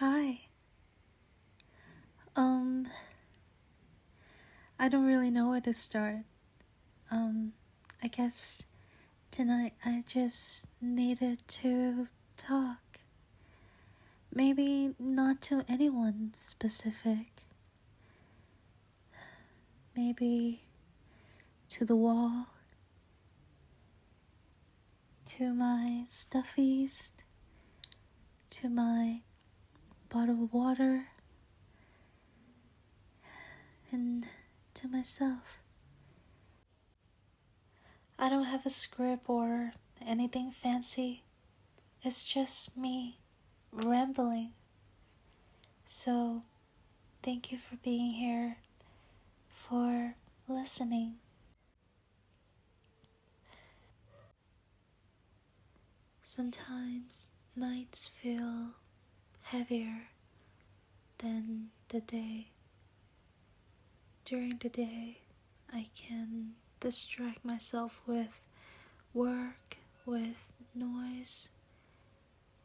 Hi. Um, I don't really know where to start. Um, I guess tonight I just needed to talk. Maybe not to anyone specific. Maybe to the wall, to my stuffies, to my bottle of water, and to myself. I don't have a script or anything fancy. It's just me rambling. So, thank you for being here, for listening. Sometimes nights feel heavier than the day. During the day, I can distract myself with work, with noise,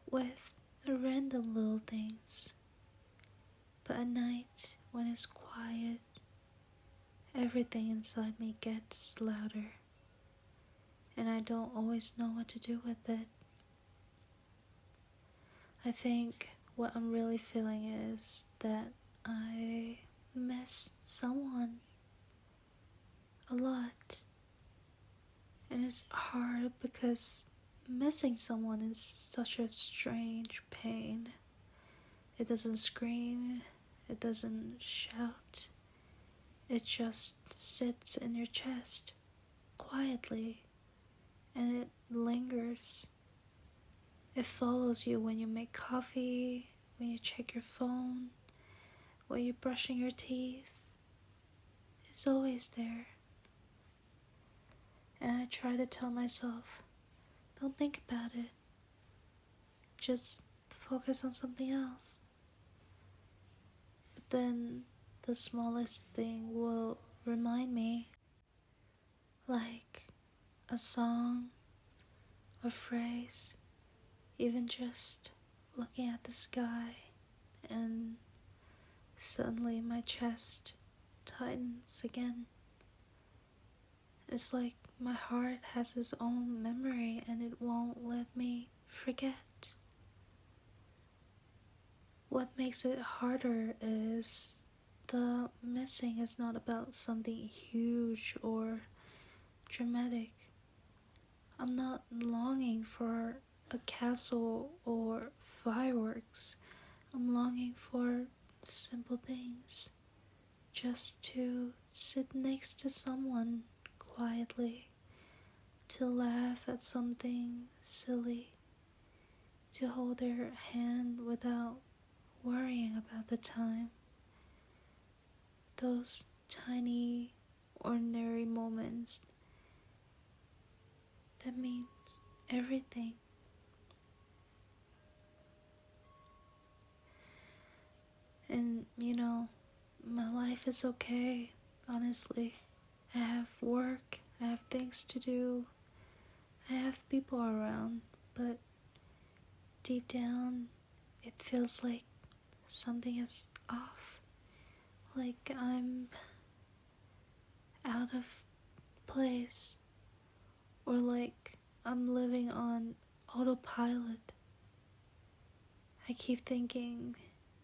with random little things. But at night, when it's quiet, everything inside me gets louder, and I don't always know what to do with it. I think what I'm really feeling is that I miss someone a lot. And it's hard because missing someone is such a strange pain. It doesn't scream, it doesn't shout, it just sits in your chest quietly, and it lingers. It follows you when you make coffee, when you check your phone, when you're brushing your teeth. It's always there. And I try to tell myself, don't think about it. Just focus on something else. But then the smallest thing will remind me, like a song, a phrase, even just looking at the sky, and suddenly my chest tightens again. It's like my heart has its own memory and it won't let me forget. What makes it harder is the missing is not about something huge or dramatic. I'm not longing for a castle or fireworks. I'm longing for simple things. Just to sit next to someone quietly, to laugh at something silly, to hold their hand without worrying about the time. Those tiny, ordinary moments that means everything. And my life is okay, honestly. I have work, I have things to do, I have people around, but deep down, it feels like something is off. Like I'm out of place, or like I'm living on autopilot. I keep thinking,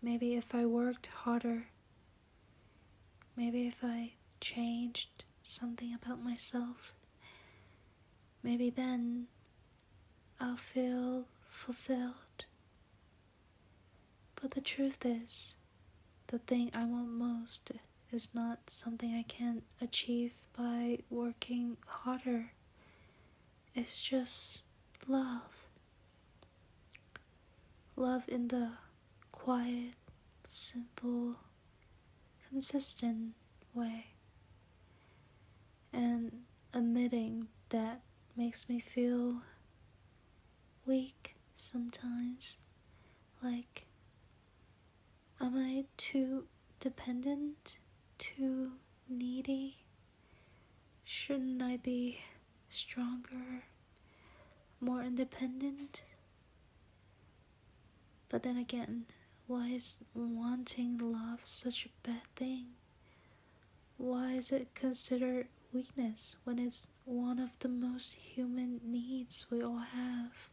maybe if I worked harder, maybe if I changed something about myself, maybe then I'll feel fulfilled. But the truth is, the thing I want most is not something I can achieve by working harder. It's just love. Love in the quiet, simple, consistent way. And admitting that makes me feel weak sometimes. Like, am I too dependent? Too needy? Shouldn't I be stronger? More independent? But then again, Why is wanting love such a bad thing? Why is it considered weakness when it's one of the most human needs we all have?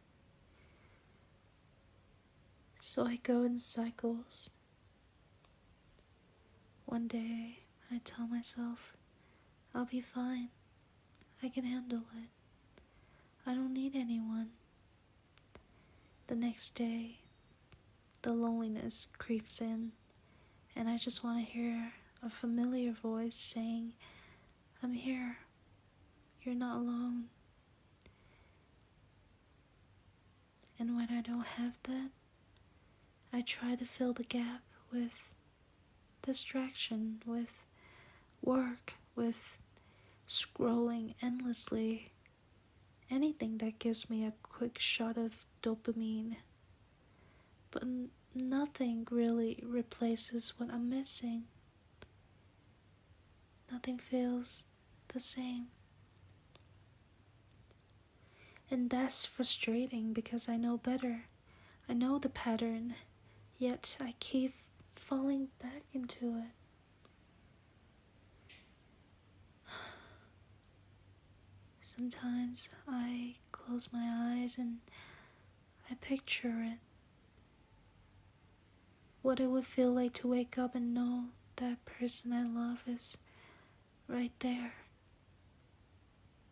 So I go in cycles. One day I tell myself, I'll be fine. I can handle it. I don't need anyone. The next day, the loneliness creeps in, and I just want to hear a familiar voice saying, I'm here. You're not alone. And when I don't have that, I try to fill the gap with distraction, with work, with scrolling endlessly. Anything that gives me a quick shot of dopamine. But nothing really replaces what I'm missing. Nothing feels the same. And that's frustrating because I know better. I know the pattern, yet I keep falling back into it. Sometimes I close my eyes and I picture it. What it would feel like to wake up and know that person I love is right there.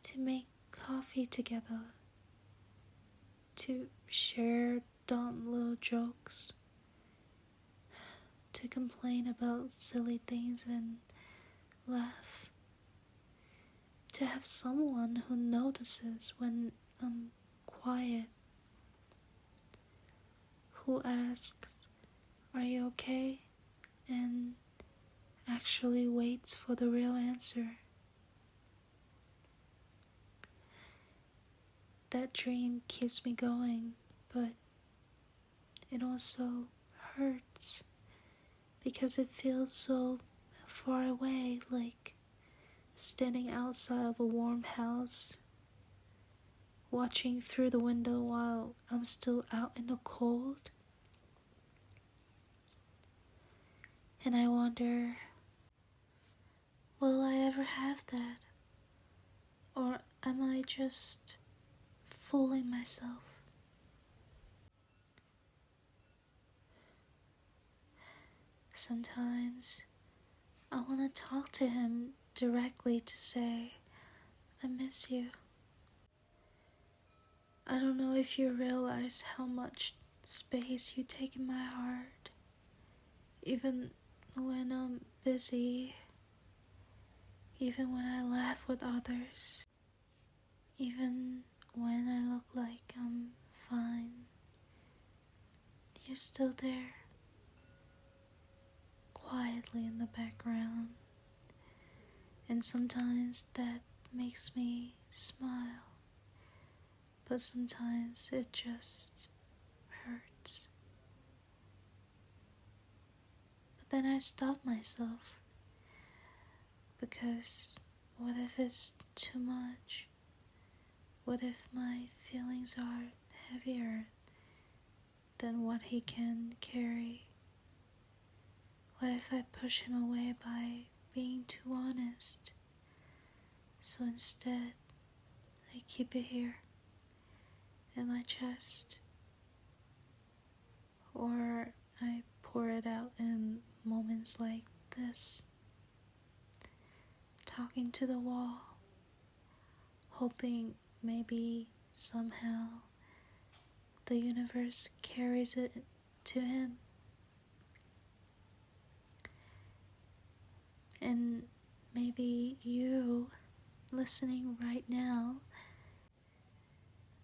To make coffee together. To share dumb little jokes. To complain about silly things and laugh. To have someone who notices when I'm quiet. Who asks, are you okay? And actually waits for the real answer. That dream keeps me going, but it also hurts because it feels so far away, like standing outside of a warm house, watching through the window while I'm still out in the cold. And I wonder, will I ever have that? Or am I just fooling myself? Sometimes I want to talk to him directly to say, I miss you. I don't know if you realize how much space you take in my heart. Even when I'm busy, even when I laugh with others, even when I look like I'm fine, you're still there, quietly in the background. And sometimes that makes me smile, but sometimes it just hurts. But then I stop myself, because what if it's too much? What if my feelings are heavier than what he can carry? What if I push him away by being too honest? So instead, I keep it here in my chest, or I pour it out in moments like this, talking to the wall, hoping maybe somehow the universe carries it to him. And maybe you, listening right now,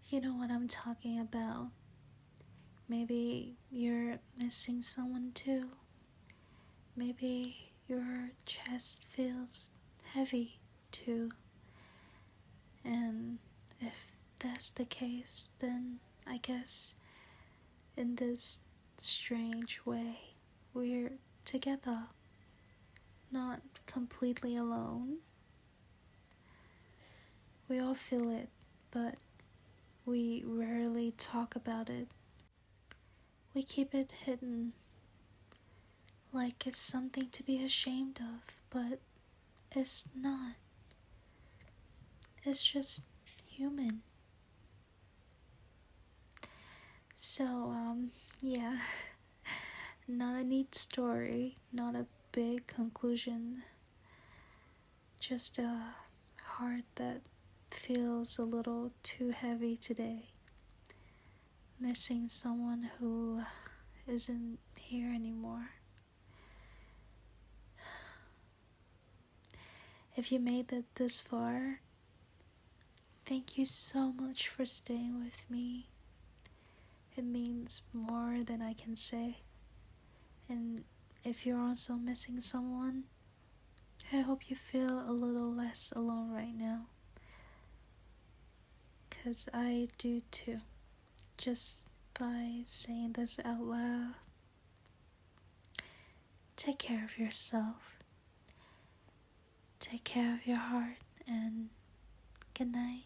you know what I'm talking about. Maybe you're missing someone too. Maybe your chest feels heavy too. And if that's the case, then I guess in this strange way, we're together, not completely alone. We all feel it, but we rarely talk about it. We keep it hidden like it's something to be ashamed of, but it's not. It's just human. So, yeah, not a neat story, not a big conclusion, just a heart that feels a little too heavy today. Missing someone who isn't here anymore. If you made it this far, thank you so much for staying with me. It means more than I can say. And if you're also missing someone, I hope you feel a little less alone right now. 'Cause I do too. Just by saying this out loud. Take care of yourself. Take care of your heart, and good night.